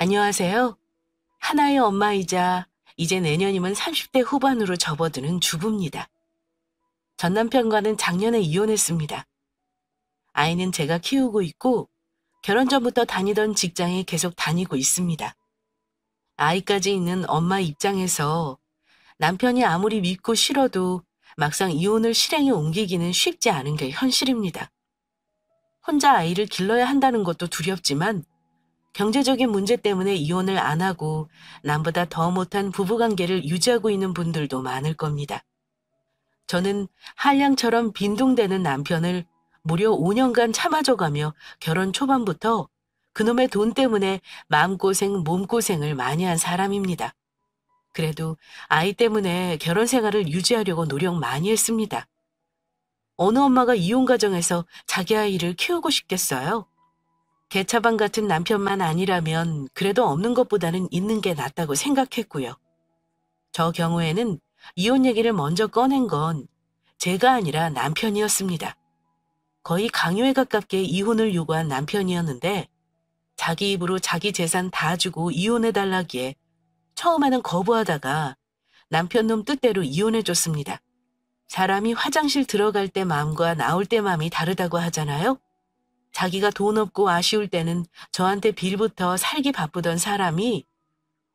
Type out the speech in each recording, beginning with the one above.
안녕하세요. 하나의 엄마이자 이제 내년이면 30대 후반으로 접어드는 주부입니다. 전 남편과는 작년에 이혼했습니다. 아이는 제가 키우고 있고 결혼 전부터 다니던 직장에 계속 다니고 있습니다. 아이까지 있는 엄마 입장에서 남편이 아무리 믿고 싫어도 막상 이혼을 실행에 옮기기는 쉽지 않은 게 현실입니다. 혼자 아이를 길러야 한다는 것도 두렵지만 경제적인 문제 때문에 이혼을 안 하고 남보다 더 못한 부부관계를 유지하고 있는 분들도 많을 겁니다. 저는 한량처럼 빈둥대는 남편을 무려 5년간 참아줘가며 결혼 초반부터 그놈의 돈 때문에 마음고생, 몸고생을 많이 한 사람입니다. 그래도 아이 때문에 결혼 생활을 유지하려고 노력 많이 했습니다. 어느 엄마가 이혼 가정에서 자기 아이를 키우고 싶겠어요? 개차반 같은 남편만 아니라면 그래도 없는 것보다는 있는 게 낫다고 생각했고요. 저 경우에는 이혼 얘기를 먼저 꺼낸 건 제가 아니라 남편이었습니다. 거의 강요에 가깝게 이혼을 요구한 남편이었는데 자기 입으로 자기 재산 다 주고 이혼해달라기에 처음에는 거부하다가 남편 놈 뜻대로 이혼해줬습니다. 사람이 화장실 들어갈 때 마음과 나올 때 마음이 다르다고 하잖아요. 자기가 돈 없고 아쉬울 때는 저한테 빌부터 살기 바쁘던 사람이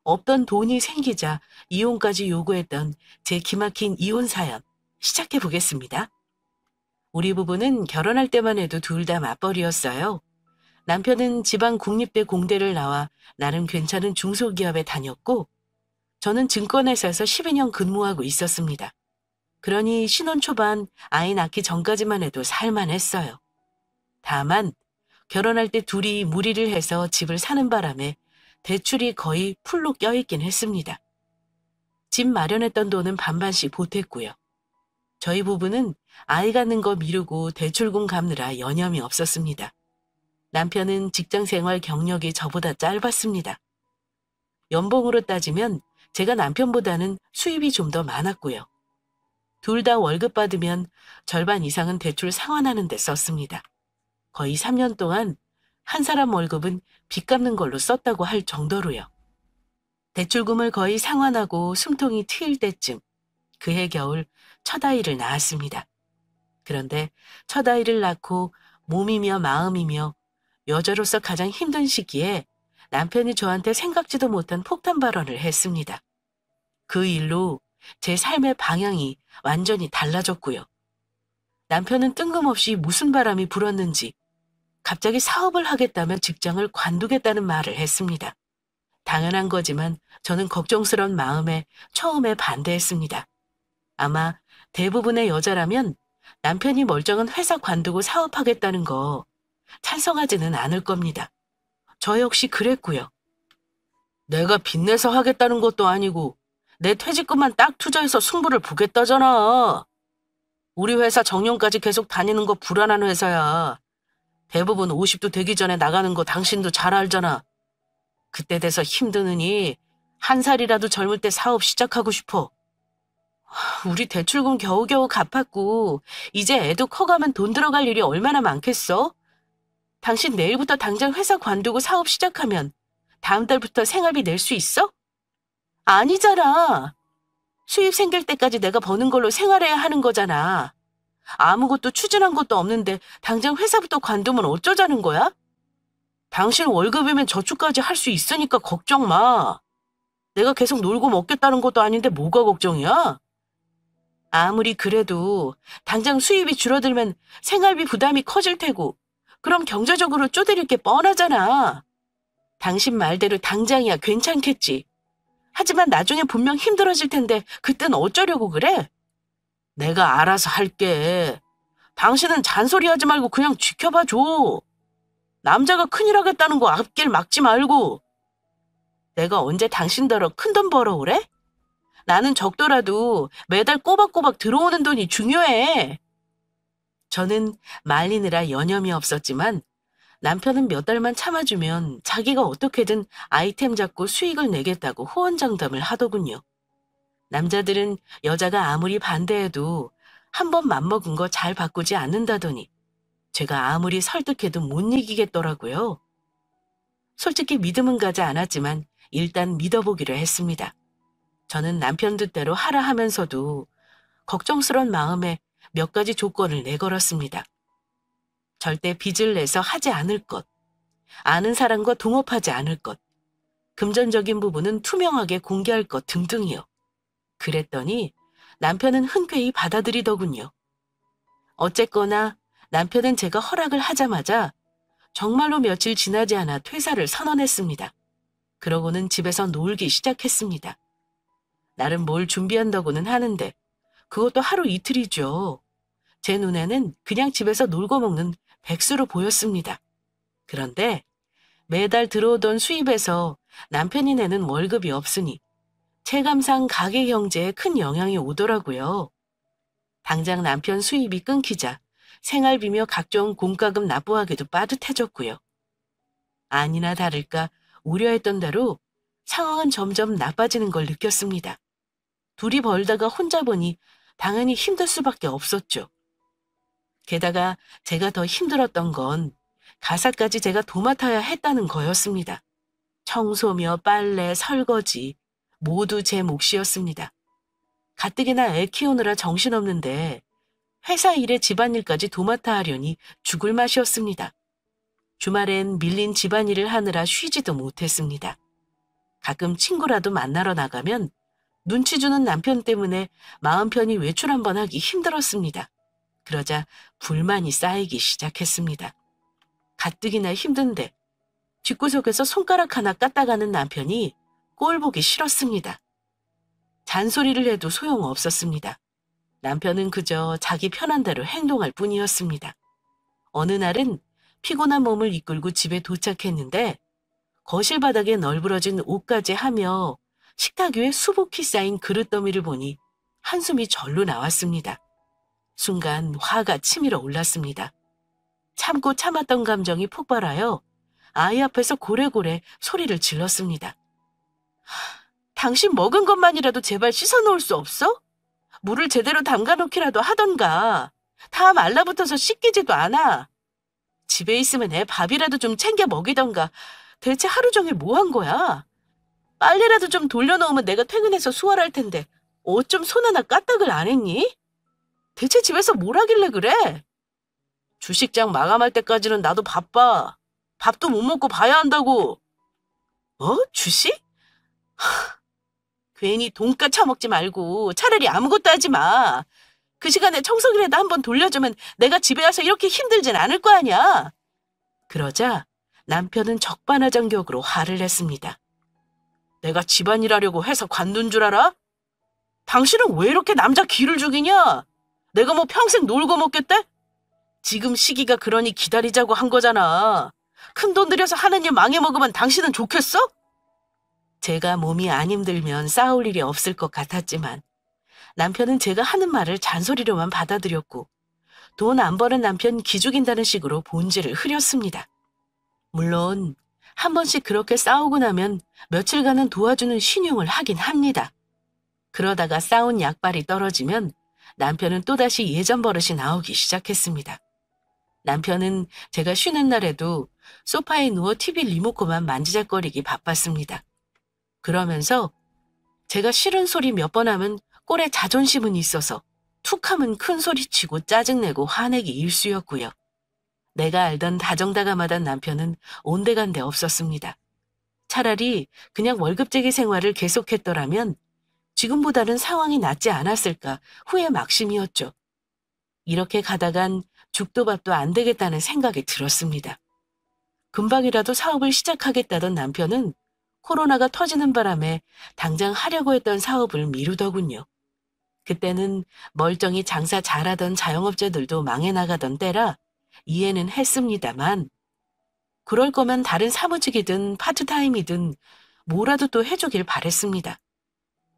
없던 돈이 생기자 이혼까지 요구했던 제 기막힌 이혼 사연 시작해 보겠습니다. 우리 부부는 결혼할 때만 해도 둘 다 맞벌이였어요. 남편은 지방 국립대 공대를 나와 나름 괜찮은 중소기업에 다녔고 저는 증권회사에서 12년 근무하고 있었습니다. 그러니 신혼 초반 아이 낳기 전까지만 해도 살만했어요. 다만 결혼할 때 둘이 무리를 해서 집을 사는 바람에 대출이 거의 풀로 껴있긴 했습니다. 집 마련했던 돈은 반반씩 보탰고요. 저희 부부는 아이 갖는 거 미루고 대출금 갚느라 여념이 없었습니다. 남편은 직장 생활 경력이 저보다 짧았습니다. 연봉으로 따지면 제가 남편보다는 수입이 좀 더 많았고요. 둘 다 월급 받으면 절반 이상은 대출 상환하는 데 썼습니다. 거의 3년 동안 한 사람 월급은 빚 갚는 걸로 썼다고 할 정도로요. 대출금을 거의 상환하고 숨통이 트일 때쯤 그해 겨울 첫 아이를 낳았습니다. 그런데 첫 아이를 낳고 몸이며 마음이며 여자로서 가장 힘든 시기에 남편이 저한테 생각지도 못한 폭탄 발언을 했습니다. 그 일로 제 삶의 방향이 완전히 달라졌고요. 남편은 뜬금없이 무슨 바람이 불었는지 갑자기 사업을 하겠다며 직장을 관두겠다는 말을 했습니다. 당연한 거지만 저는 걱정스러운 마음에 처음에 반대했습니다. 아마 대부분의 여자라면 남편이 멀쩡한 회사 관두고 사업하겠다는 거 찬성하지는 않을 겁니다. 저 역시 그랬고요. 내가 빚내서 하겠다는 것도 아니고 내 퇴직금만 딱 투자해서 승부를 보겠다잖아. 우리 회사 정년까지 계속 다니는 거 불안한 회사야. 대부분 50도 되기 전에 나가는 거 당신도 잘 알잖아. 그때 돼서 힘드느니 한 살이라도 젊을 때 사업 시작하고 싶어. 우리 대출금 겨우겨우 갚았고 이제 애도 커가면 돈 들어갈 일이 얼마나 많겠어? 당신 내일부터 당장 회사 관두고 사업 시작하면 다음 달부터 생활비 낼 수 있어? 아니잖아. 수입 생길 때까지 내가 버는 걸로 생활해야 하는 거잖아. 아무것도 추진한 것도 없는데 당장 회사부터 관두면 어쩌자는 거야? 당신 월급이면 저축까지 할 수 있으니까 걱정 마. 내가 계속 놀고 먹겠다는 것도 아닌데 뭐가 걱정이야? 아무리 그래도 당장 수입이 줄어들면 생활비 부담이 커질 테고 그럼 경제적으로 쪼들릴 게 뻔하잖아. 당신 말대로 당장이야 괜찮겠지. 하지만 나중에 분명 힘들어질 텐데 그땐 어쩌려고 그래? 내가 알아서 할게. 당신은 잔소리하지 말고 그냥 지켜봐줘. 남자가 큰일 하겠다는 거 앞길 막지 말고. 내가 언제 당신더러 큰돈 벌어오래? 나는 적더라도 매달 꼬박꼬박 들어오는 돈이 중요해. 저는 말리느라 여념이 없었지만 남편은 몇 달만 참아주면 자기가 어떻게든 아이템 잡고 수익을 내겠다고 호언장담을 하더군요. 남자들은 여자가 아무리 반대해도 한 번 맘먹은 거 잘 바꾸지 않는다더니 제가 아무리 설득해도 못 이기겠더라고요. 솔직히 믿음은 가지 않았지만 일단 믿어보기로 했습니다. 저는 남편 뜻대로 하라 하면서도 걱정스런 마음에 몇 가지 조건을 내걸었습니다. 절대 빚을 내서 하지 않을 것, 아는 사람과 동업하지 않을 것, 금전적인 부분은 투명하게 공개할 것 등등이요. 그랬더니 남편은 흔쾌히 받아들이더군요. 어쨌거나 남편은 제가 허락을 하자마자 정말로 며칠 지나지 않아 퇴사를 선언했습니다. 그러고는 집에서 놀기 시작했습니다. 나름 뭘 준비한다고는 하는데 그것도 하루 이틀이죠. 제 눈에는 그냥 집에서 놀고 먹는 백수로 보였습니다. 그런데 매달 들어오던 수입에서 남편이 내는 월급이 없으니 체감상 가계 경제에 큰 영향이 오더라고요. 당장 남편 수입이 끊기자 생활비며 각종 공과금 납부하기도 빠듯해졌고요. 아니나 다를까 우려했던 대로 상황은 점점 나빠지는 걸 느꼈습니다. 둘이 벌다가 혼자 보니 당연히 힘들 수밖에 없었죠. 게다가 제가 더 힘들었던 건 가사까지 제가 도맡아야 했다는 거였습니다. 청소며 빨래, 설거지 모두 제 몫이었습니다. 가뜩이나 애 키우느라 정신없는데 회사 일에 집안일까지 도맡아 하려니 죽을 맛이었습니다. 주말엔 밀린 집안일을 하느라 쉬지도 못했습니다. 가끔 친구라도 만나러 나가면 눈치 주는 남편 때문에 마음 편히 외출 한번 하기 힘들었습니다. 그러자 불만이 쌓이기 시작했습니다. 가뜩이나 힘든데 뒷구석에서 손가락 하나 까딱하는 남편이 꼴 보기 싫었습니다. 잔소리를 해도 소용없었습니다. 남편은 그저 자기 편한 대로 행동할 뿐이었습니다. 어느 날은 피곤한 몸을 이끌고 집에 도착했는데 거실 바닥에 널브러진 옷가지 하며 식탁 위에 수북히 쌓인 그릇더미를 보니 한숨이 절로 나왔습니다. 순간 화가 치밀어 올랐습니다. 참고 참았던 감정이 폭발하여 아이 앞에서 고래고래 소리를 질렀습니다. 당신 먹은 것만이라도 제발 씻어놓을 수 없어? 물을 제대로 담가놓기라도 하던가. 다 말라붙어서 씻기지도 않아. 집에 있으면 애 밥이라도 좀 챙겨 먹이던가. 대체 하루 종일 뭐 한 거야? 빨래라도 좀 돌려놓으면 내가 퇴근해서 수월할 텐데 옷 좀 손 하나 까딱을 안 했니? 대체 집에서 뭘 하길래 그래? 주식장 마감할 때까지는 나도 바빠. 밥도 못 먹고 봐야 한다고. 주식? 괜히 돈까 처먹지 말고 차라리 아무것도 하지 마. 그 시간에 청소기라도 한번 돌려주면 내가 집에 와서 이렇게 힘들진 않을 거 아니야. 그러자 남편은 적반하장격으로 화를 냈습니다. 내가 집안일 하려고 해서 관둔 줄 알아? 당신은 왜 이렇게 남자 기를 죽이냐? 내가 뭐 평생 놀고 먹겠대? 지금 시기가 그러니 기다리자고 한 거잖아. 큰돈 들여서 하는 일 망해먹으면 당신은 좋겠어? 제가 몸이 안 힘들면 싸울 일이 없을 것 같았지만 남편은 제가 하는 말을 잔소리로만 받아들였고 돈 안 버는 남편 기죽인다는 식으로 본질을 흐렸습니다. 물론 한 번씩 그렇게 싸우고 나면 며칠간은 도와주는 신용을 하긴 합니다. 그러다가 싸운 약발이 떨어지면 남편은 또다시 예전 버릇이 나오기 시작했습니다. 남편은 제가 쉬는 날에도 소파에 누워 TV 리모컨만 만지작거리기 바빴습니다. 그러면서 제가 싫은 소리 몇 번 하면 꼴에 자존심은 있어서 툭 하면 큰 소리치고 짜증내고 화내기 일쑤였고요. 내가 알던 다정다감하던 남편은 온데간데 없었습니다. 차라리 그냥 월급쟁이 생활을 계속했더라면 지금보다는 상황이 낫지 않았을까 후회 막심이었죠. 이렇게 가다간 죽도 밥도 안 되겠다는 생각이 들었습니다. 금방이라도 사업을 시작하겠다던 남편은 코로나가 터지는 바람에 당장 하려고 했던 사업을 미루더군요. 그때는 멀쩡히 장사 잘하던 자영업자들도 망해 나가던 때라 이해는 했습니다만 그럴 거면 다른 사무직이든 파트타임이든 뭐라도 또 해주길 바랬습니다.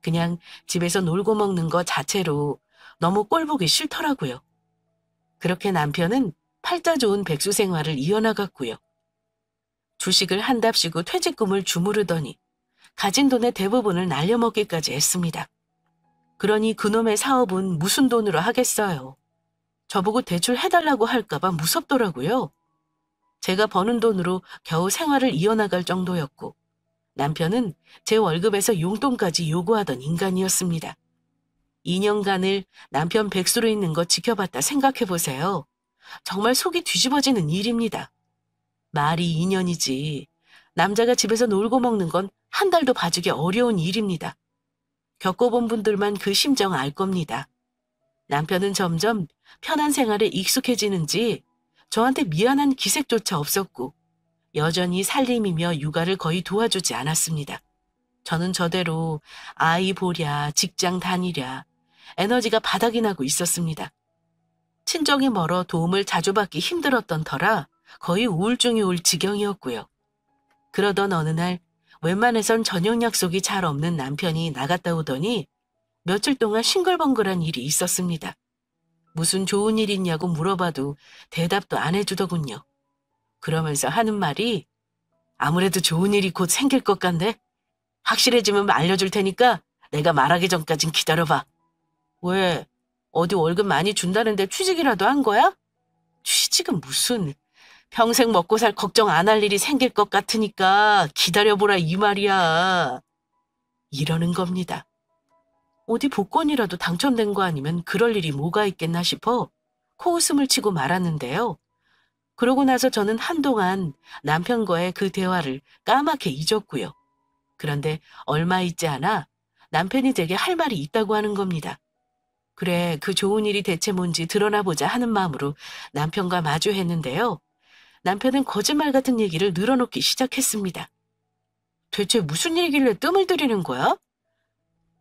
그냥 집에서 놀고 먹는 거 자체로 너무 꼴보기 싫더라고요. 그렇게 남편은 팔자 좋은 백수 생활을 이어나갔고요. 주식을 한답시고 퇴직금을 주무르더니 가진 돈의 대부분을 날려먹기까지 했습니다. 그러니 그놈의 사업은 무슨 돈으로 하겠어요. 저보고 대출 해달라고 할까봐 무섭더라고요. 제가 버는 돈으로 겨우 생활을 이어나갈 정도였고 남편은 제 월급에서 용돈까지 요구하던 인간이었습니다. 2년간을 남편 백수로 있는 거 지켜봤다 생각해보세요. 정말 속이 뒤집어지는 일입니다. 말이 2년이지. 남자가 집에서 놀고 먹는 건 한 달도 봐주기 어려운 일입니다. 겪어본 분들만 그 심정 알 겁니다. 남편은 점점 편한 생활에 익숙해지는지 저한테 미안한 기색조차 없었고 여전히 살림이며 육아를 거의 도와주지 않았습니다. 저는 저대로 아이 보랴, 직장 다니랴, 에너지가 바닥이 나고 있었습니다. 친정이 멀어 도움을 자주 받기 힘들었던 터라 거의 우울증이 올 지경이었고요. 그러던 어느 날 웬만해선 저녁 약속이 잘 없는 남편이 나갔다 오더니 며칠 동안 싱글벙글한 일이 있었습니다. 무슨 좋은 일 있냐고 물어봐도 대답도 안 해주더군요. 그러면서 하는 말이 아무래도 좋은 일이 곧 생길 것 같네. 확실해지면 알려줄 테니까 내가 말하기 전까진 기다려봐. 왜? 어디 월급 많이 준다는데 취직이라도 한 거야? 취직은 무슨. 평생 먹고 살 걱정 안 할 일이 생길 것 같으니까 기다려보라 이 말이야. 이러는 겁니다. 어디 복권이라도 당첨된 거 아니면 그럴 일이 뭐가 있겠나 싶어 코웃음을 치고 말았는데요. 그러고 나서 저는 한동안 남편과의 그 대화를 까맣게 잊었고요. 그런데 얼마 있지 않아 남편이 제게 할 말이 있다고 하는 겁니다. 그래, 그 좋은 일이 대체 뭔지 드러나보자 하는 마음으로 남편과 마주했는데요. 남편은 거짓말 같은 얘기를 늘어놓기 시작했습니다. 대체 무슨 일이길래 뜸을 들이는 거야?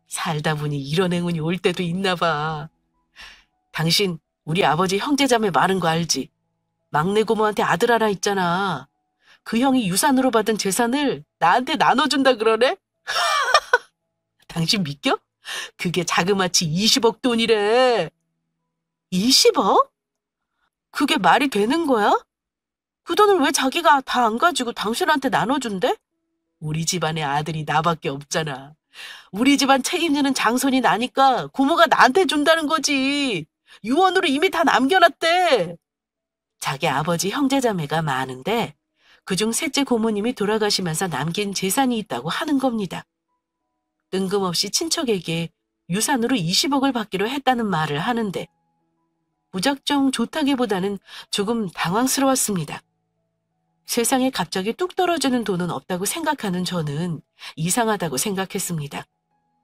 살다 보니 이런 행운이 올 때도 있나 봐. 당신 우리 아버지 형제자매 많은 거 알지? 막내 고모한테 아들 하나 있잖아. 그 형이 유산으로 받은 재산을 나한테 나눠준다 그러네? 당신 믿겨? 그게 자그마치 20억 돈이래. 20억? 그게 말이 되는 거야? 그 돈을 왜 자기가 다 안 가지고 당신한테 나눠준대? 우리 집안에 아들이 나밖에 없잖아. 우리 집안 책임지는 장손이 나니까 고모가 나한테 준다는 거지. 유언으로 이미 다 남겨놨대. 자기 아버지 형제자매가 많은데 그중 셋째 고모님이 돌아가시면서 남긴 재산이 있다고 하는 겁니다. 뜬금없이 친척에게 유산으로 20억을 받기로 했다는 말을 하는데 무작정 좋다기보다는 조금 당황스러웠습니다. 세상에 갑자기 뚝 떨어지는 돈은 없다고 생각하는 저는 이상하다고 생각했습니다.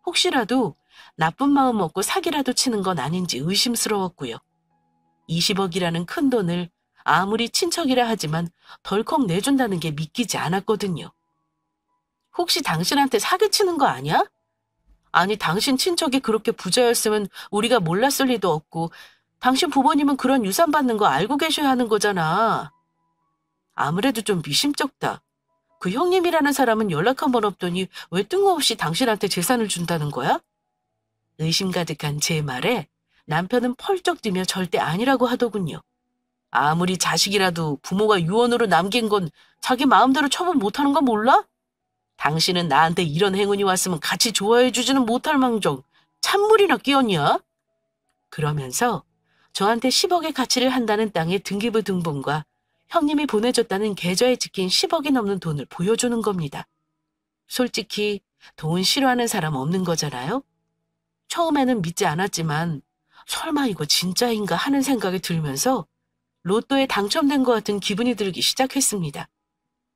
혹시라도 나쁜 마음 먹고 사기라도 치는 건 아닌지 의심스러웠고요. 20억이라는 큰 돈을 아무리 친척이라 하지만 덜컥 내준다는 게 믿기지 않았거든요. 혹시 당신한테 사기치는 거 아니야? 아니, 당신 친척이 그렇게 부자였으면 우리가 몰랐을 리도 없고 당신 부모님은 그런 유산 받는 거 알고 계셔야 하는 거잖아. 아무래도 좀 미심쩍다. 그 형님이라는 사람은 연락 한 번 없더니 왜 뜬금없이 당신한테 재산을 준다는 거야? 의심 가득한 제 말에 남편은 펄쩍 뛰며 절대 아니라고 하더군요. 아무리 자식이라도 부모가 유언으로 남긴 건 자기 마음대로 처분 못하는 거 몰라? 당신은 나한테 이런 행운이 왔으면 같이 좋아해주지는 못할 망정 찬물이나 끼얹냐? 그러면서 저한테 10억의 가치를 한다는 땅의 등기부 등본과 형님이 보내줬다는 계좌에 찍힌 10억이 넘는 돈을 보여주는 겁니다. 솔직히 돈 싫어하는 사람 없는 거잖아요? 처음에는 믿지 않았지만 설마 이거 진짜인가 하는 생각이 들면서 로또에 당첨된 것 같은 기분이 들기 시작했습니다.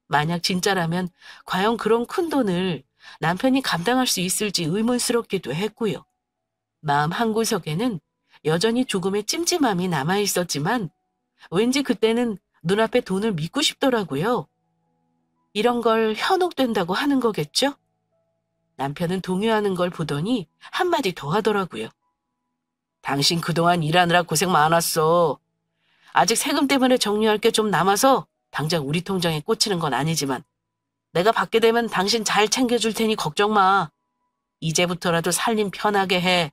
만약 진짜라면 과연 그런 큰 돈을 남편이 감당할 수 있을지 의문스럽기도 했고요. 마음 한구석에는 여전히 조금의 찜찜함이 남아있었지만 왠지 그때는 눈앞에 돈을 믿고 싶더라고요. 이런 걸 현혹된다고 하는 거겠죠? 남편은 동요하는 걸 보더니 한마디 더 하더라고요. 당신 그동안 일하느라 고생 많았어. 아직 세금 때문에 정리할 게 좀 남아서 당장 우리 통장에 꽂히는 건 아니지만 내가 받게 되면 당신 잘 챙겨줄 테니 걱정 마. 이제부터라도 살림 편하게 해.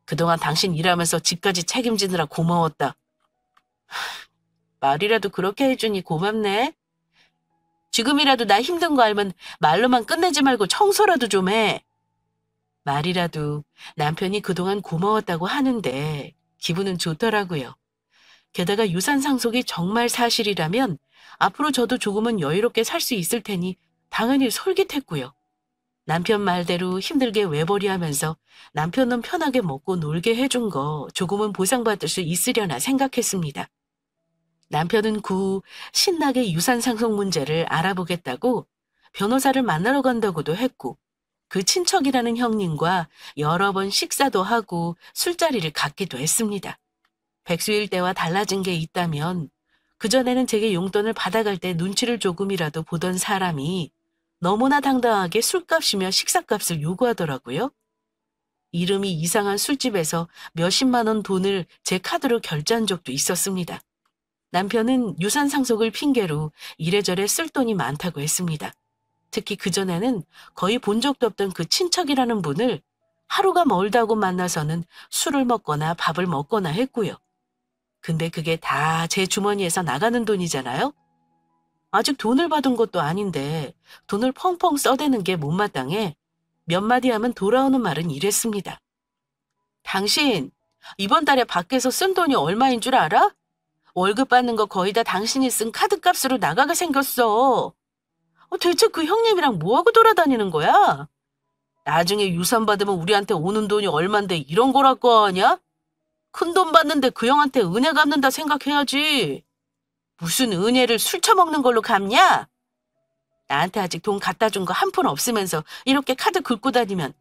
그동안 당신 일하면서 집까지 책임지느라 고마웠다. 말이라도 그렇게 해주니 고맙네. 지금이라도 나 힘든 거 알면 말로만 끝내지 말고 청소라도 좀 해. 말이라도 남편이 그동안 고마웠다고 하는데 기분은 좋더라고요. 게다가 유산 상속이 정말 사실이라면 앞으로 저도 조금은 여유롭게 살 수 있을 테니 당연히 솔깃했고요. 남편 말대로 힘들게 외벌이하면서 남편은 편하게 먹고 놀게 해준 거 조금은 보상받을 수 있으려나 생각했습니다. 남편은 그 후 신나게 유산 상속 문제를 알아보겠다고 변호사를 만나러 간다고도 했고, 그 친척이라는 형님과 여러 번 식사도 하고 술자리를 갖기도 했습니다. 백수일 때와 달라진 게 있다면, 그전에는 제게 용돈을 받아갈 때 눈치를 조금이라도 보던 사람이 너무나 당당하게 술값이며 식사값을 요구하더라고요. 이름이 이상한 술집에서 몇십만 원 돈을 제 카드로 결제한 적도 있었습니다. 남편은 유산 상속을 핑계로 이래저래 쓸 돈이 많다고 했습니다. 특히 그전에는 거의 본 적도 없던 그 친척이라는 분을 하루가 멀다고 만나서는 술을 먹거나 밥을 먹거나 했고요. 근데 그게 다 제 주머니에서 나가는 돈이잖아요? 아직 돈을 받은 것도 아닌데 돈을 펑펑 써대는 게 못마땅해 몇 마디 하면 돌아오는 말은 이랬습니다. 당신, 이번 달에 밖에서 쓴 돈이 얼마인 줄 알아? 월급 받는 거 거의 다 당신이 쓴 카드값으로 나가게 생겼어. 대체 그 형님이랑 뭐하고 돌아다니는 거야? 나중에 유산 받으면 우리한테 오는 돈이 얼만데 이런 거라고 하냐? 큰 돈 받는데 그 형한테 은혜 갚는다 생각해야지. 무슨 은혜를 술 처먹는 걸로 갚냐? 나한테 아직 돈 갖다 준 거 한 푼 없으면서 이렇게 카드 긁고 다니면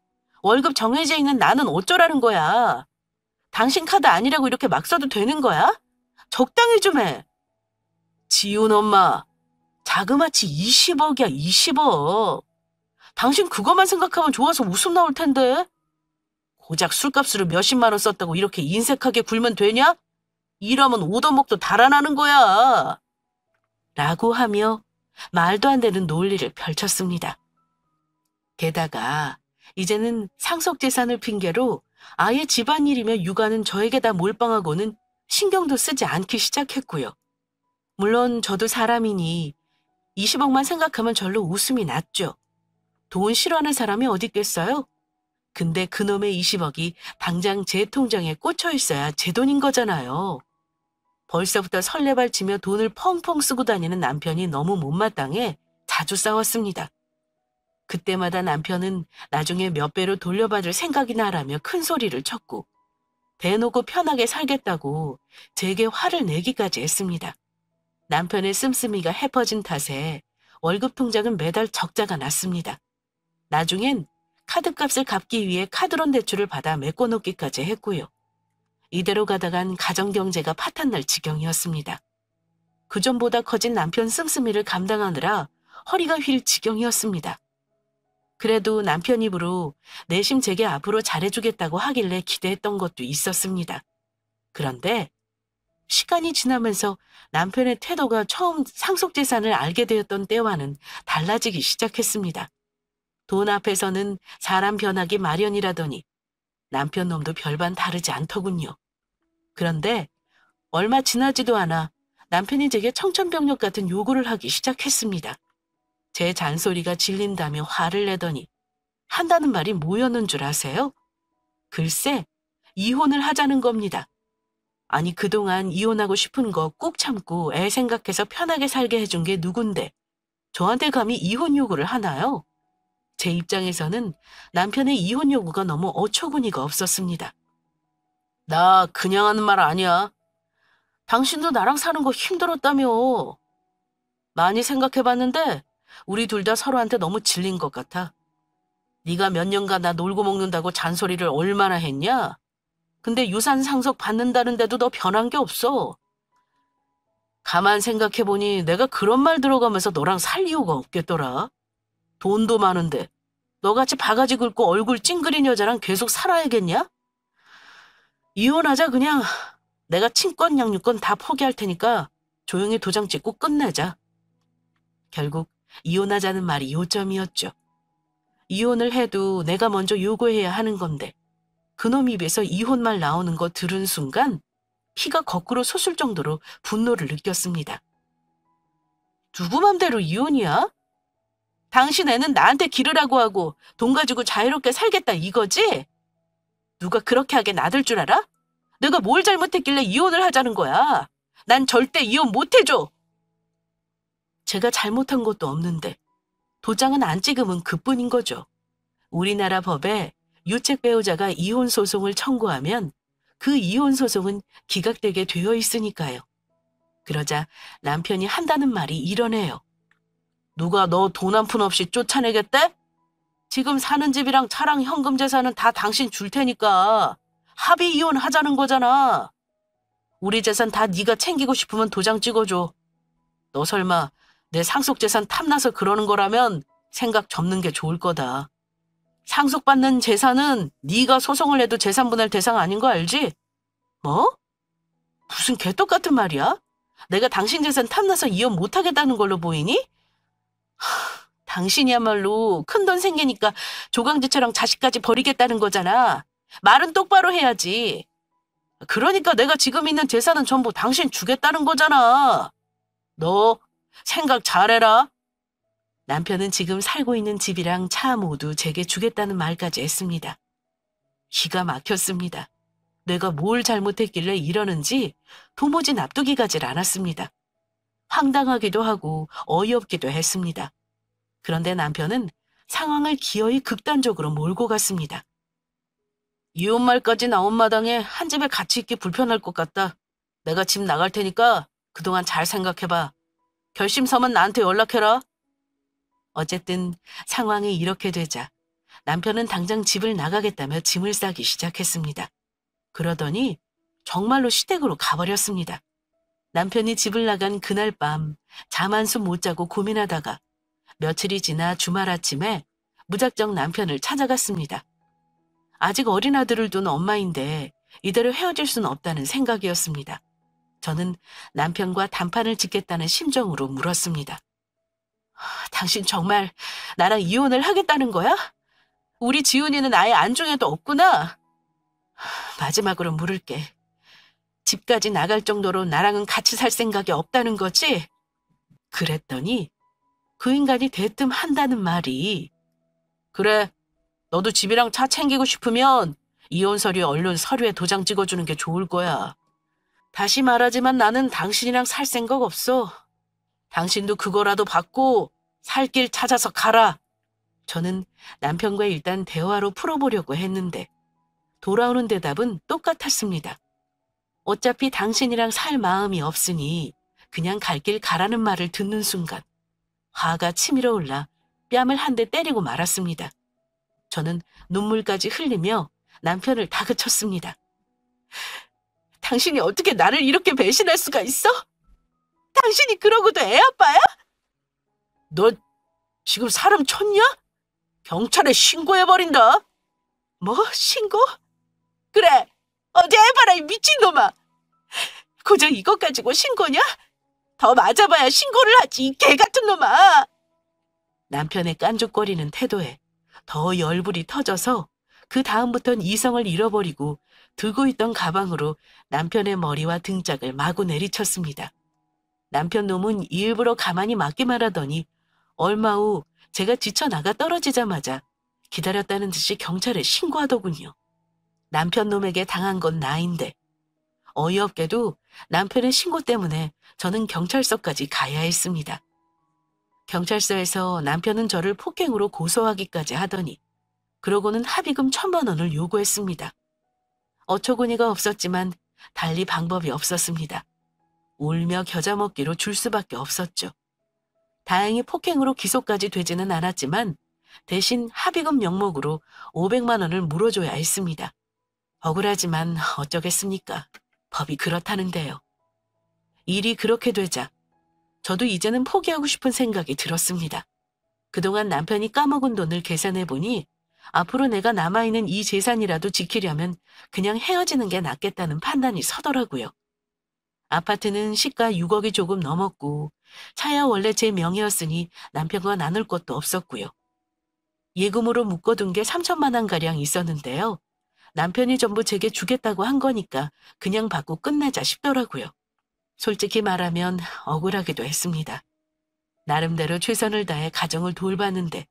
월급 정해져 있는 나는 어쩌라는 거야? 당신 카드 아니라고 이렇게 막 써도 되는 거야? 적당히 좀 해. 지훈 엄마, 자그마치 20억이야, 20억. 당신 그것만 생각하면 좋아서 웃음 나올 텐데. 고작 술값으로 몇십만 원 썼다고 이렇게 인색하게 굴면 되냐? 이러면 오더먹도 달아나는 거야. 라고 하며 말도 안 되는 논리를 펼쳤습니다. 게다가 이제는 상속재산을 핑계로 아예 집안일이며 육아는 저에게 다 몰빵하고는 신경도 쓰지 않기 시작했고요. 물론 저도 사람이니 20억만 생각하면 절로 웃음이 났죠. 돈 싫어하는 사람이 어디 있겠어요? 근데 그놈의 20억이 당장 제 통장에 꽂혀 있어야 제 돈인 거잖아요. 벌써부터 설레발치며 돈을 펑펑 쓰고 다니는 남편이 너무 못마땅해 자주 싸웠습니다. 그때마다 남편은 나중에 몇 배로 돌려받을 생각이나 하라며 큰 소리를 쳤고, 대놓고 편하게 살겠다고 제게 화를 내기까지 했습니다. 남편의 씀씀이가 해퍼진 탓에 월급 통장은 매달 적자가 났습니다. 나중엔 카드값을 갚기 위해 카드론 대출을 받아 메꿔놓기까지 했고요. 이대로 가다간 가정경제가 파탄날 지경이었습니다. 그전보다 커진 남편 씀씀이를 감당하느라 허리가 휠 지경이었습니다. 그래도 남편 입으로 내심 제게 앞으로 잘해주겠다고 하길래 기대했던 것도 있었습니다. 그런데 시간이 지나면서 남편의 태도가 처음 상속재산을 알게 되었던 때와는 달라지기 시작했습니다. 돈 앞에서는 사람 변하기 마련이라더니 남편 놈도 별반 다르지 않더군요. 그런데 얼마 지나지도 않아 남편이 제게 청천벽력 같은 요구를 하기 시작했습니다. 제 잔소리가 질린다며 화를 내더니 한다는 말이 뭐였는 줄 아세요? 글쎄, 이혼을 하자는 겁니다. 아니, 그동안 이혼하고 싶은 거 꾹 참고 애 생각해서 편하게 살게 해준 게 누군데 저한테 감히 이혼 요구를 하나요? 제 입장에서는 남편의 이혼 요구가 너무 어처구니가 없었습니다. 나 그냥 하는 말 아니야. 당신도 나랑 사는 거 힘들었다며. 많이 생각해봤는데 우리 둘 다 서로한테 너무 질린 것 같아. 네가 몇 년간 나 놀고 먹는다고 잔소리를 얼마나 했냐? 근데 유산 상속 받는다는데도 너 변한 게 없어. 가만 생각해보니 내가 그런 말 들어가면서 너랑 살 이유가 없겠더라. 돈도 많은데 너같이 바가지 긁고 얼굴 찡그린 여자랑 계속 살아야겠냐? 이혼하자 그냥. 내가 친권 양육권 다 포기할 테니까 조용히 도장 찍고 끝내자. 결국 이혼하자는 말이 요점이었죠. 이혼을 해도 내가 먼저 요구해야 하는 건데 그놈 입에서 이혼 말 나오는 거 들은 순간 피가 거꾸로 솟을 정도로 분노를 느꼈습니다. 누구 맘대로 이혼이야? 당신 애는 나한테 기르라고 하고 돈 가지고 자유롭게 살겠다 이거지? 누가 그렇게 하게 놔둘 줄 알아? 내가 뭘 잘못했길래 이혼을 하자는 거야? 난 절대 이혼 못 해줘. 제가 잘못한 것도 없는데 도장은 안 찍으면 그뿐인 거죠. 우리나라 법에 유책 배우자가 이혼 소송을 청구하면 그 이혼 소송은 기각되게 되어 있으니까요. 그러자 남편이 한다는 말이 이러네요. 누가 너 돈 한 푼 없이 쫓아내겠대? 지금 사는 집이랑 차랑 현금 재산은 다 당신 줄 테니까 합의 이혼하자는 거잖아. 우리 재산 다 네가 챙기고 싶으면 도장 찍어줘. 너 설마 내 상속 재산 탐나서 그러는 거라면 생각 접는 게 좋을 거다. 상속받는 재산은 네가 소송을 해도 재산분할 대상 아닌 거 알지? 뭐? 무슨 개떡 같은 말이야? 내가 당신 재산 탐나서 이혼 못하겠다는 걸로 보이니? 당신이야말로 큰돈 생기니까 조강지처럼 자식까지 버리겠다는 거잖아. 말은 똑바로 해야지. 그러니까 내가 지금 있는 재산은 전부 당신 주겠다는 거잖아. 너 생각 잘해라. 남편은 지금 살고 있는 집이랑 차 모두 제게 주겠다는 말까지 했습니다. 기가 막혔습니다. 내가 뭘 잘못했길래 이러는지 도무지 납득이 가질 않았습니다. 황당하기도 하고 어이없기도 했습니다. 그런데 남편은 상황을 기어이 극단적으로 몰고 갔습니다. 이혼 말까지 나온 마당에 한 집에 같이 있기 불편할 것 같다. 내가 집 나갈 테니까 그동안 잘 생각해봐. 결심 서면 나한테 연락해라. 어쨌든 상황이 이렇게 되자 남편은 당장 집을 나가겠다며 짐을 싸기 시작했습니다. 그러더니 정말로 시댁으로 가버렸습니다. 남편이 집을 나간 그날 밤 잠 한숨 못 자고 고민하다가 며칠이 지나 주말 아침에 무작정 남편을 찾아갔습니다. 아직 어린 아들을 둔 엄마인데 이대로 헤어질 수는 없다는 생각이었습니다. 저는 남편과 단판을 짓겠다는 심정으로 물었습니다. 당신 정말 나랑 이혼을 하겠다는 거야? 우리 지훈이는 아예 안중에도 없구나. 마지막으로 물을게. 집까지 나갈 정도로 나랑은 같이 살 생각이 없다는 거지? 그랬더니 그 인간이 대뜸 한다는 말이 그래, 너도 집이랑 차 챙기고 싶으면 이혼 서류에 얼른 서류에 도장 찍어주는 게 좋을 거야. 다시 말하지만 나는 당신이랑 살 생각 없어. 당신도 그거라도 받고 살 길 찾아서 가라. 저는 남편과 일단 대화로 풀어보려고 했는데 돌아오는 대답은 똑같았습니다. 어차피 당신이랑 살 마음이 없으니 그냥 갈 길 가라는 말을 듣는 순간 화가 치밀어 올라 뺨을 한 대 때리고 말았습니다. 저는 눈물까지 흘리며 남편을 다그쳤습니다. 당신이 어떻게 나를 이렇게 배신할 수가 있어? 당신이 그러고도 애 아빠야? 너 지금 사람 쳤냐? 경찰에 신고해버린다. 뭐? 신고? 그래, 어디 해봐라 이 미친놈아. 고작 이것 가지고 신고냐? 더 맞아봐야 신고를 하지 이 개같은 놈아. 남편의 깐죽거리는 태도에 더 열불이 터져서 그 다음부턴 이성을 잃어버리고 들고 있던 가방으로 남편의 머리와 등짝을 마구 내리쳤습니다. 남편 놈은 일부러 가만히 맞기만 하더니 얼마 후 제가 지쳐나가 떨어지자마자 기다렸다는 듯이 경찰에 신고하더군요. 남편 놈에게 당한 건 나인데 어이없게도 남편의 신고 때문에 저는 경찰서까지 가야 했습니다. 경찰서에서 남편은 저를 폭행으로 고소하기까지 하더니 그러고는 합의금 1,000만 원을 요구했습니다. 어처구니가 없었지만 달리 방법이 없었습니다. 울며 겨자 먹기로 줄 수밖에 없었죠. 다행히 폭행으로 기소까지 되지는 않았지만 대신 합의금 명목으로 500만 원을 물어줘야 했습니다. 억울하지만 어쩌겠습니까? 법이 그렇다는데요. 일이 그렇게 되자 저도 이제는 포기하고 싶은 생각이 들었습니다. 그동안 남편이 까먹은 돈을 계산해보니 앞으로 내가 남아있는 이 재산이라도 지키려면 그냥 헤어지는 게 낫겠다는 판단이 서더라고요. 아파트는 시가 6억이 조금 넘었고 차야 원래 제 명의였으니 남편과 나눌 것도 없었고요. 예금으로 묶어둔 게 3천만 원가량 있었는데요. 남편이 전부 제게 주겠다고 한 거니까 그냥 받고 끝내자 싶더라고요. 솔직히 말하면 억울하기도 했습니다. 나름대로 최선을 다해 가정을 돌봤는데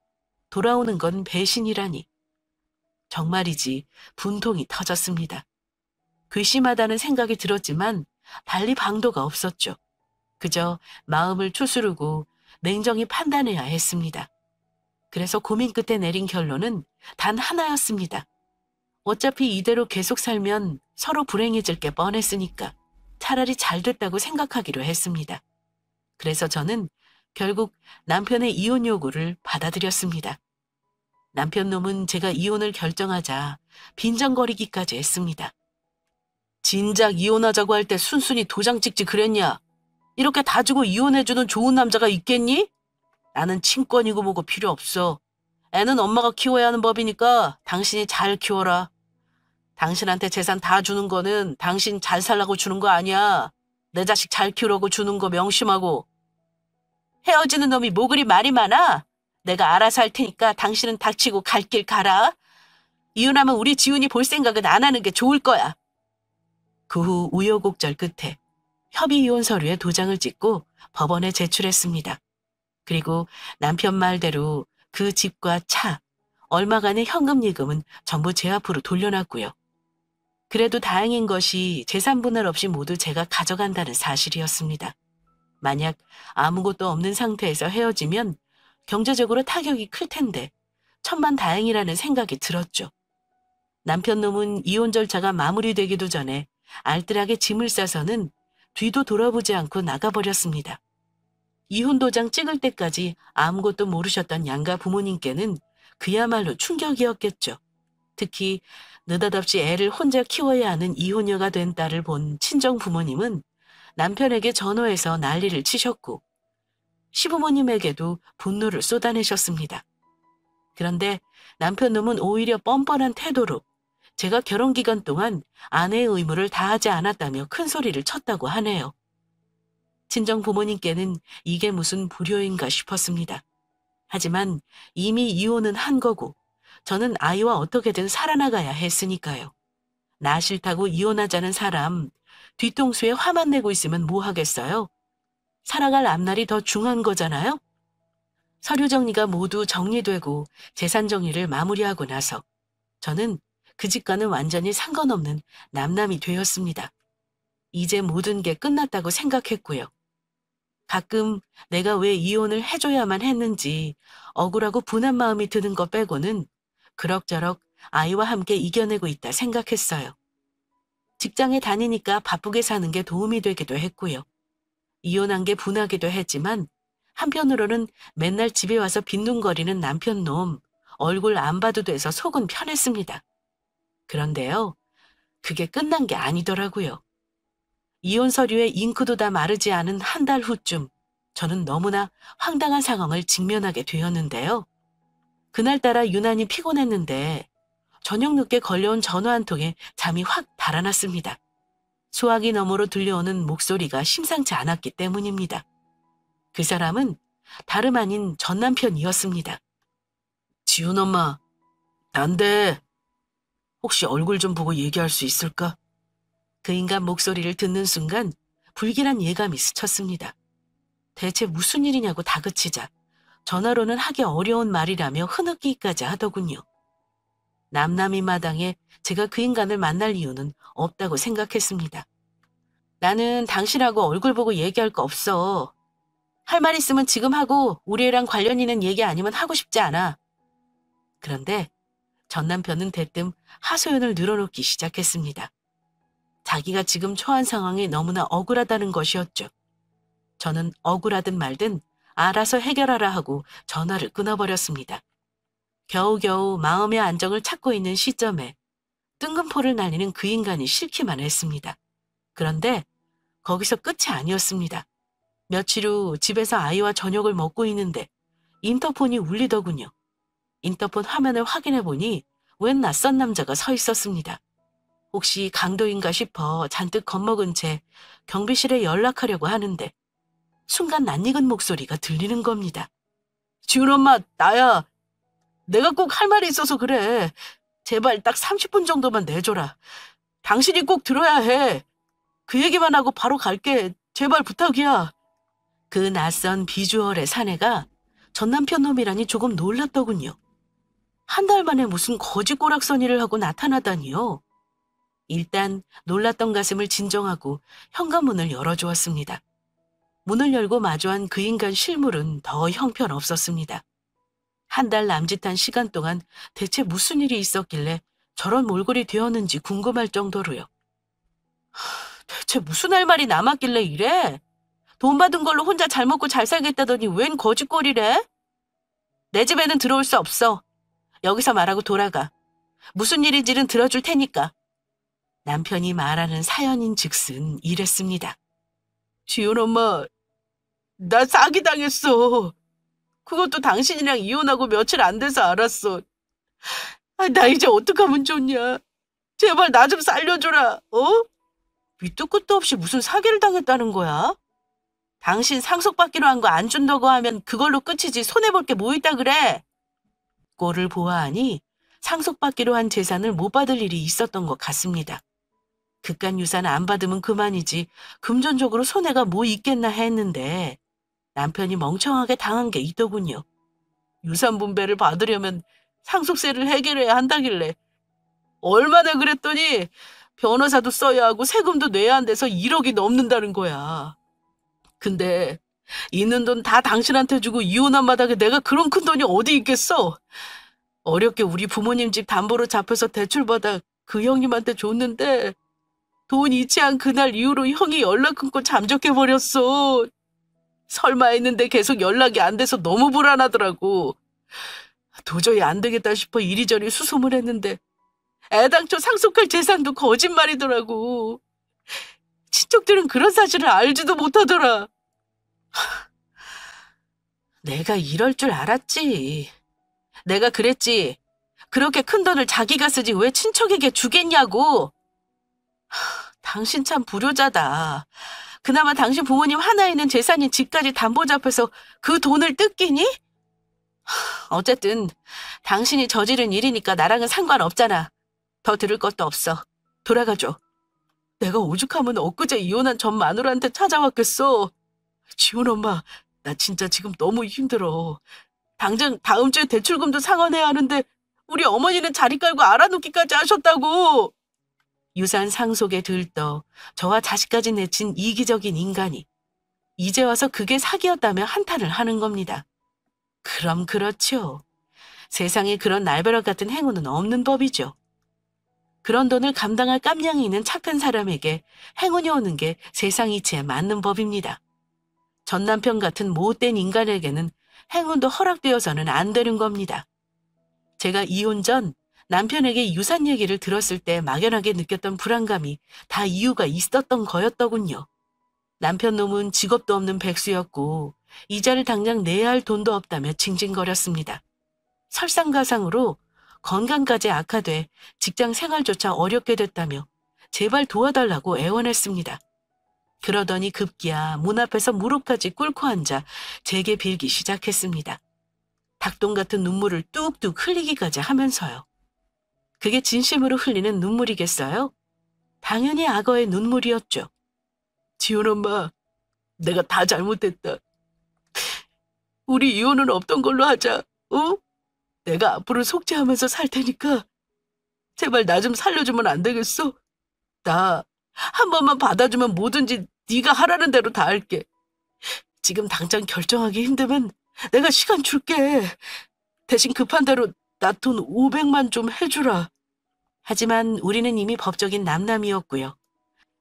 돌아오는 건 배신이라니. 정말이지 분통이 터졌습니다. 괘씸하다는 생각이 들었지만 달리 방도가 없었죠. 그저 마음을 추스르고 냉정히 판단해야 했습니다. 그래서 고민 끝에 내린 결론은 단 하나였습니다. 어차피 이대로 계속 살면 서로 불행해질 게 뻔했으니까 차라리 잘 됐다고 생각하기로 했습니다. 그래서 저는 결국 남편의 이혼 요구를 받아들였습니다. 남편 놈은 제가 이혼을 결정하자 빈정거리기까지 했습니다. 진작 이혼하자고 할 때 순순히 도장 찍지 그랬냐? 이렇게 다 주고 이혼해주는 좋은 남자가 있겠니? 나는 친권이고 뭐고 필요 없어. 애는 엄마가 키워야 하는 법이니까 당신이 잘 키워라. 당신한테 재산 다 주는 거는 당신 잘 살라고 주는 거 아니야. 내 자식 잘 키우라고 주는 거 명심하고. 헤어지는 놈이 뭐 그리 말이 많아? 내가 알아서 할 테니까 당신은 닥치고 갈 길 가라. 이혼하면 우리 지훈이 볼 생각은 안 하는 게 좋을 거야. 그 후 우여곡절 끝에 협의 이혼 서류에 도장을 찍고 법원에 제출했습니다. 그리고 남편 말대로 그 집과 차, 얼마간의 현금 예금은 전부 제 앞으로 돌려놨고요. 그래도 다행인 것이 재산 분할 없이 모두 제가 가져간다는 사실이었습니다. 만약 아무것도 없는 상태에서 헤어지면 경제적으로 타격이 클 텐데 천만다행이라는 생각이 들었죠. 남편 놈은 이혼 절차가 마무리되기도 전에 알뜰하게 짐을 싸서는 뒤도 돌아보지 않고 나가버렸습니다. 이혼 도장 찍을 때까지 아무것도 모르셨던 양가 부모님께는 그야말로 충격이었겠죠. 특히 느닷없이 애를 혼자 키워야 하는 이혼녀가 된 딸을 본 친정 부모님은 남편에게 전화해서 난리를 치셨고 시부모님에게도 분노를 쏟아내셨습니다. 그런데 남편 놈은 오히려 뻔뻔한 태도로 제가 결혼 기간 동안 아내의 의무를 다하지 않았다며 큰 소리를 쳤다고 하네요. 친정 부모님께는 이게 무슨 불효인가 싶었습니다. 하지만 이미 이혼은 한 거고 저는 아이와 어떻게든 살아나가야 했으니까요. 나 싫다고 이혼하자는 사람 뒤통수에 화만 내고 있으면 뭐 하겠어요? 살아갈 앞날이 더 중요한 거잖아요? 서류 정리가 모두 정리되고 재산 정리를 마무리하고 나서 저는 그 집과는 완전히 상관없는 남남이 되었습니다. 이제 모든 게 끝났다고 생각했고요. 가끔 내가 왜 이혼을 해줘야만 했는지 억울하고 분한 마음이 드는 것 빼고는 그럭저럭 아이와 함께 이겨내고 있다 생각했어요. 직장에 다니니까 바쁘게 사는 게 도움이 되기도 했고요. 이혼한 게 분하기도 했지만 한편으로는 맨날 집에 와서 빈둥거리는 남편 놈 얼굴 안 봐도 돼서 속은 편했습니다. 그런데요, 그게 끝난 게 아니더라고요. 이혼 서류에 잉크도 다 마르지 않은 한 달 후쯤 저는 너무나 황당한 상황을 직면하게 되었는데요. 그날따라 유난히 피곤했는데 저녁 늦게 걸려온 전화 한 통에 잠이 확 달아났습니다. 수화기 너머로 들려오는 목소리가 심상치 않았기 때문입니다. 그 사람은 다름 아닌 전 남편이었습니다. 지훈 엄마, 난데 혹시 얼굴 좀 보고 얘기할 수 있을까? 그 인간 목소리를 듣는 순간 불길한 예감이 스쳤습니다. 대체 무슨 일이냐고 다그치자 전화로는 하기 어려운 말이라며 흐느끼기까지 하더군요. 남남이 마당에 제가 그 인간을 만날 이유는 없다고 생각했습니다. 나는 당신하고 얼굴 보고 얘기할 거 없어. 할 말 있으면 지금 하고 우리 애랑 관련 있는 얘기 아니면 하고 싶지 않아. 그런데 전 남편은 대뜸 하소연을 늘어놓기 시작했습니다. 자기가 지금 처한 상황이 너무나 억울하다는 것이었죠. 저는 억울하든 말든 알아서 해결하라 하고 전화를 끊어버렸습니다. 겨우겨우 마음의 안정을 찾고 있는 시점에 뜬금포를 날리는 그 인간이 싫기만 했습니다. 그런데 거기서 끝이 아니었습니다. 며칠 후 집에서 아이와 저녁을 먹고 있는데 인터폰이 울리더군요. 인터폰 화면을 확인해 보니 웬 낯선 남자가 서 있었습니다. 혹시 강도인가 싶어 잔뜩 겁먹은 채 경비실에 연락하려고 하는데 순간 낯익은 목소리가 들리는 겁니다. 지훈 엄마, 나야. 내가 꼭 할 말이 있어서 그래. 제발 딱 30분 정도만 내줘라. 당신이 꼭 들어야 해. 그 얘기만 하고 바로 갈게. 제발 부탁이야. 그 낯선 비주얼의 사내가 전 남편 놈이라니 조금 놀랐더군요. 한 달 만에 무슨 거지 꼬락서니를 하고 나타나다니요. 일단 놀랐던 가슴을 진정하고 현관문을 열어주었습니다. 문을 열고 마주한 그 인간 실물은 더 형편없었습니다. 한 달 남짓한 시간 동안 대체 무슨 일이 있었길래 저런 몰골이 되었는지 궁금할 정도로요. 대체 무슨 할 말이 남았길래 이래? 돈 받은 걸로 혼자 잘 먹고 잘 살겠다더니 웬 거짓골이래? 내 집에는 들어올 수 없어. 여기서 말하고 돌아가. 무슨 일인지는 들어줄 테니까. 남편이 말하는 사연인 즉슨 이랬습니다. 지훈 엄마, 나 사기당했어. 그것도 당신이랑 이혼하고 며칠 안 돼서 알았어. 나 이제 어떡하면 좋냐. 제발 나 좀 살려줘라. 밑도 끝도 없이 무슨 사기를 당했다는 거야? 당신 상속받기로 한 거 안 준다고 하면 그걸로 끝이지 손해볼 게 뭐 있다 그래? 꼴을 보아하니 상속받기로 한 재산을 못 받을 일이 있었던 것 같습니다. 그깟 유산 안 받으면 그만이지 금전적으로 손해가 뭐 있겠나 했는데 남편이 멍청하게 당한 게 있더군요. 유산 분배를 받으려면 상속세를 해결해야 한다길래 얼마나 그랬더니 변호사도 써야 하고 세금도 내야 한대서 1억이 넘는다는 거야. 근데 있는 돈 다 당신한테 주고 이혼한 마당에 내가 그런 큰 돈이 어디 있겠어? 어렵게 우리 부모님 집 담보로 잡혀서 대출받아 그 형님한테 줬는데 돈 이체한 그날 이후로 형이 연락 끊고 잠적해버렸어. 설마 했는데 계속 연락이 안 돼서 너무 불안하더라고. 도저히 안 되겠다 싶어 이리저리 수소문 했는데 애당초 상속할 재산도 거짓말이더라고. 친척들은 그런 사실을 알지도 못하더라. 내가 이럴 줄 알았지. 내가 그랬지. 그렇게 큰 돈을 자기가 쓰지 왜 친척에게 주겠냐고. 당신 참 불효자다. 그나마 당신 부모님 하나 있는 재산인 집까지 담보 잡혀서 그 돈을 뜯기니? 어쨌든 당신이 저지른 일이니까 나랑은 상관없잖아. 더 들을 것도 없어. 돌아가줘. 내가 오죽하면 엊그제 이혼한 전 마누라한테 찾아왔겠어. 지훈 엄마, 나 진짜 지금 너무 힘들어. 당장 다음 주에 대출금도 상환해야 하는데 우리 어머니는 자리 깔고 알아놓기까지 하셨다고. 유산 상속에 들떠 저와 자식까지 내친 이기적인 인간이 이제 와서 그게 사기였다며 한탄을 하는 겁니다. 그럼 그렇죠. 세상에 그런 날벼락 같은 행운은 없는 법이죠. 그런 돈을 감당할 깜냥이 있는 착한 사람에게 행운이 오는 게 세상 이치에 맞는 법입니다. 전 남편 같은 못된 인간에게는 행운도 허락되어서는 안 되는 겁니다. 제가 이혼 전 남편에게 유산 얘기를 들었을 때 막연하게 느꼈던 불안감이 다 이유가 있었던 거였더군요. 남편 놈은 직업도 없는 백수였고 이자를 당장 내야 할 돈도 없다며 징징거렸습니다. 설상가상으로 건강까지 악화돼 직장 생활조차 어렵게 됐다며 제발 도와달라고 애원했습니다. 그러더니 급기야 문 앞에서 무릎까지 꿇고 앉아 제게 빌기 시작했습니다. 닭똥 같은 눈물을 뚝뚝 흘리기까지 하면서요. 그게 진심으로 흘리는 눈물이겠어요? 당연히 악어의 눈물이었죠. 지훈 엄마, 내가 다 잘못했다. 우리 이혼은 없던 걸로 하자. 내가 앞으로 속죄하면서 살 테니까 제발 나 좀 살려주면 안 되겠어? 나 한 번만 받아주면 뭐든지 네가 하라는 대로 다 할게. 지금 당장 결정하기 힘들면 내가 시간 줄게. 대신 급한 대로 나 돈 500만 좀 해주라. 하지만 우리는 이미 법적인 남남이었고요.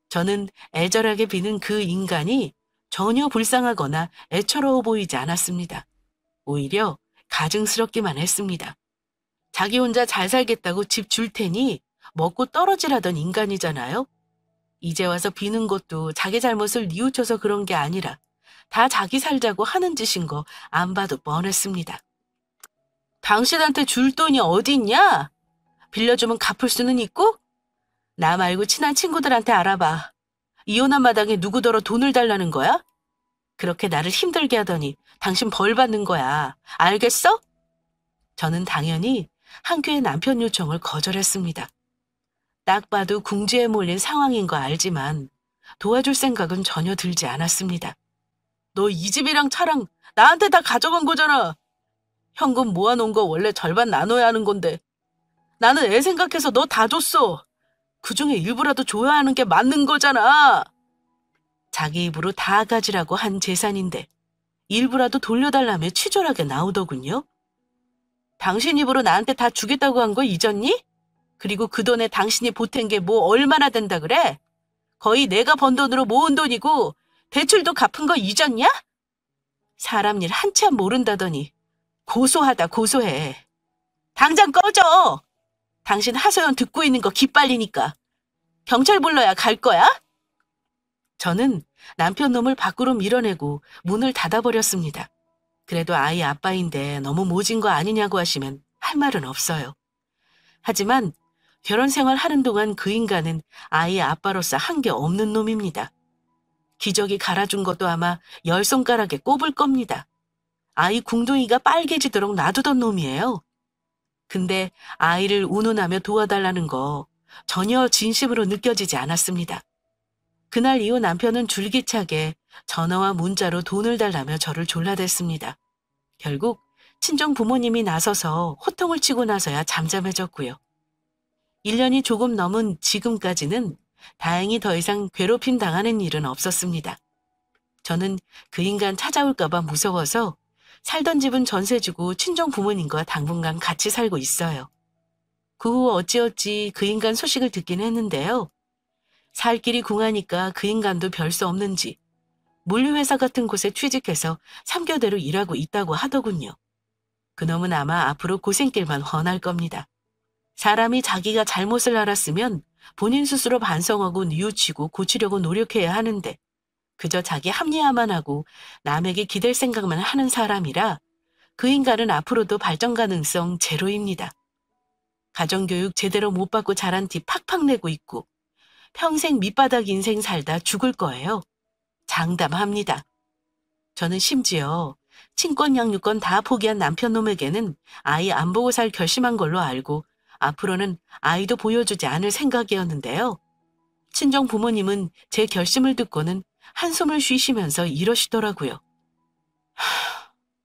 저는 애절하게 비는 그 인간이 전혀 불쌍하거나 애처로워 보이지 않았습니다. 오히려 가증스럽기만 했습니다. 자기 혼자 잘 살겠다고 집 줄 테니 먹고 떨어지라던 인간이잖아요. 이제 와서 비는 것도 자기 잘못을 뉘우쳐서 그런 게 아니라 다 자기 살자고 하는 짓인 거 안 봐도 뻔했습니다. 당신한테 줄 돈이 어디 있냐? 빌려주면 갚을 수는 있고? 나 말고 친한 친구들한테 알아봐. 이혼한 마당에 누구더러 돈을 달라는 거야? 그렇게 나를 힘들게 하더니 당신 벌 받는 거야. 알겠어? 저는 당연히 한큐의 남편 요청을 거절했습니다. 딱 봐도 궁지에 몰린 상황인 거 알지만 도와줄 생각은 전혀 들지 않았습니다. 너 이 집이랑 차랑 나한테 다 가져간 거잖아. 현금 모아놓은 거 원래 절반 나눠야 하는 건데 나는 애 생각해서 너 다 줬어. 그중에 일부라도 줘야 하는 게 맞는 거잖아. 자기 입으로 다 가지라고 한 재산인데 일부라도 돌려달라며 치졸하게 나오더군요. 당신 입으로 나한테 다 주겠다고 한 거 잊었니? 그리고 그 돈에 당신이 보탠 게 뭐 얼마나 된다 그래? 거의 내가 번 돈으로 모은 돈이고 대출도 갚은 거 잊었냐? 사람 일 한참 모른다더니 고소하다 고소해. 당장 꺼져. 당신 하소연 듣고 있는 거 기빨리니까. 경찰 불러야 갈 거야? 저는 남편 놈을 밖으로 밀어내고 문을 닫아버렸습니다. 그래도 아이 아빠인데 너무 모진 거 아니냐고 하시면 할 말은 없어요. 하지만 결혼 생활 하는 동안 그 인간은 아이의 아빠로서 한 게 없는 놈입니다. 기저귀 갈아준 것도 아마 10손가락에 꼽을 겁니다. 아이 궁둥이가 빨개지도록 놔두던 놈이에요. 근데 아이를 운운하며 도와달라는 거 전혀 진심으로 느껴지지 않았습니다. 그날 이후 남편은 줄기차게 전화와 문자로 돈을 달라며 저를 졸라댔습니다. 결국 친정 부모님이 나서서 호통을 치고 나서야 잠잠해졌고요. 1년이 조금 넘은 지금까지는 다행히 더 이상 괴롭힘 당하는 일은 없었습니다. 저는 그 인간 찾아올까 봐 무서워서 살던 집은 전세 주고 친정 부모님과 당분간 같이 살고 있어요. 그 후 어찌어찌 그 인간 소식을 듣긴 했는데요. 살 길이 궁하니까 그 인간도 별 수 없는지 물류회사 같은 곳에 취직해서 3교대로 일하고 있다고 하더군요. 그놈은 아마 앞으로 고생길만 훤할 겁니다. 사람이 자기가 잘못을 알았으면 본인 스스로 반성하고 뉘우치고 고치려고 노력해야 하는데 그저 자기 합리화만 하고 남에게 기댈 생각만 하는 사람이라 그 인간은 앞으로도 발전 가능성 제로입니다. 가정교육 제대로 못 받고 자란 티 팍팍 내고 있고 평생 밑바닥 인생 살다 죽을 거예요. 장담합니다. 저는 심지어 친권 양육권 다 포기한 남편 놈에게는 아이 안 보고 살 결심한 걸로 알고 앞으로는 아이도 보여주지 않을 생각이었는데요. 친정 부모님은 제 결심을 듣고는 한숨을 쉬시면서 이러시더라고요.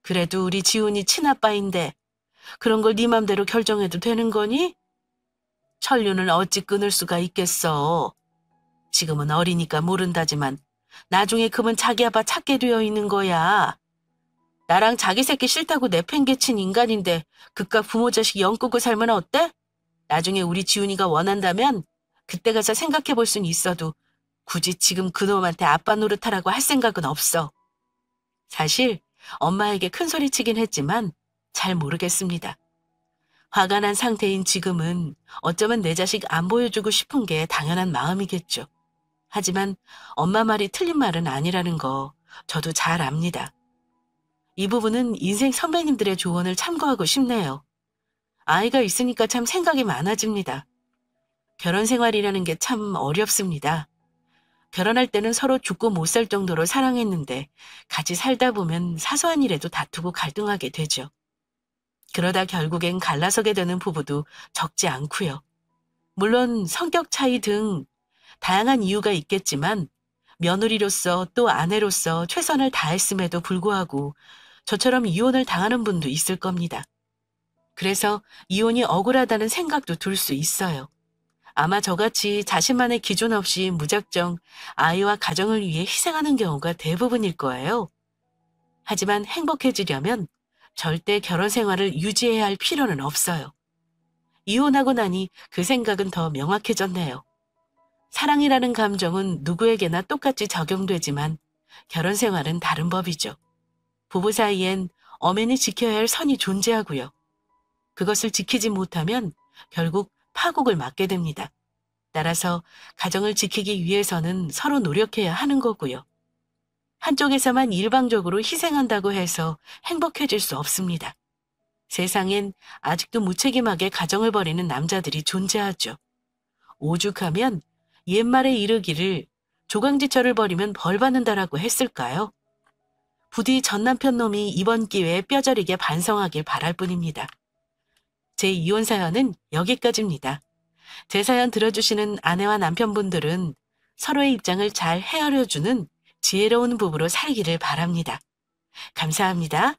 그래도 우리 지훈이 친아빠인데 그런 걸 네 맘대로 결정해도 되는 거니? 천륜을 어찌 끊을 수가 있겠어. 지금은 어리니까 모른다지만 나중에 그만 자기 아빠 찾게 되어 있는 거야. 나랑 자기 새끼 싫다고 내팽개친 인간인데 그깟 부모 자식 영 끄고 살면 어때? 나중에 우리 지훈이가 원한다면 그때 가서 생각해 볼 순 있어도 굳이 지금 그놈한테 아빠 노릇하라고 할 생각은 없어. 사실 엄마에게 큰 소리치긴 했지만 잘 모르겠습니다. 화가 난 상태인 지금은 어쩌면 내 자식 안 보여주고 싶은 게 당연한 마음이겠죠. 하지만 엄마 말이 틀린 말은 아니라는 거 저도 잘 압니다. 이 부분은 인생 선배님들의 조언을 참고하고 싶네요. 아이가 있으니까 참 생각이 많아집니다. 결혼 생활이라는 게 참 어렵습니다. 결혼할 때는 서로 죽고 못 살 정도로 사랑했는데 같이 살다 보면 사소한 일에도 다투고 갈등하게 되죠. 그러다 결국엔 갈라서게 되는 부부도 적지 않고요. 물론 성격 차이 등 다양한 이유가 있겠지만 며느리로서 또 아내로서 최선을 다했음에도 불구하고 저처럼 이혼을 당하는 분도 있을 겁니다. 그래서 이혼이 억울하다는 생각도 들 수 있어요. 아마 저같이 자신만의 기준 없이 무작정 아이와 가정을 위해 희생하는 경우가 대부분일 거예요. 하지만 행복해지려면 절대 결혼 생활을 유지해야 할 필요는 없어요. 이혼하고 나니 그 생각은 더 명확해졌네요. 사랑이라는 감정은 누구에게나 똑같이 적용되지만 결혼 생활은 다른 법이죠. 부부 사이엔 엄연히 지켜야 할 선이 존재하고요. 그것을 지키지 못하면 결국 파국을 맞게 됩니다. 따라서 가정을 지키기 위해서는 서로 노력해야 하는 거고요. 한쪽에서만 일방적으로 희생한다고 해서 행복해질 수 없습니다. 세상엔 아직도 무책임하게 가정을 버리는 남자들이 존재하죠. 오죽하면 옛말에 이르기를 조강지처를 버리면 벌 받는다라고 했을까요? 부디 전 남편 놈이 이번 기회에 뼈저리게 반성하길 바랄 뿐입니다. 제 이혼 사연은 여기까지입니다. 제 사연 들어주시는 아내와 남편분들은 서로의 입장을 잘 헤아려주는 지혜로운 부부로 살기를 바랍니다. 감사합니다.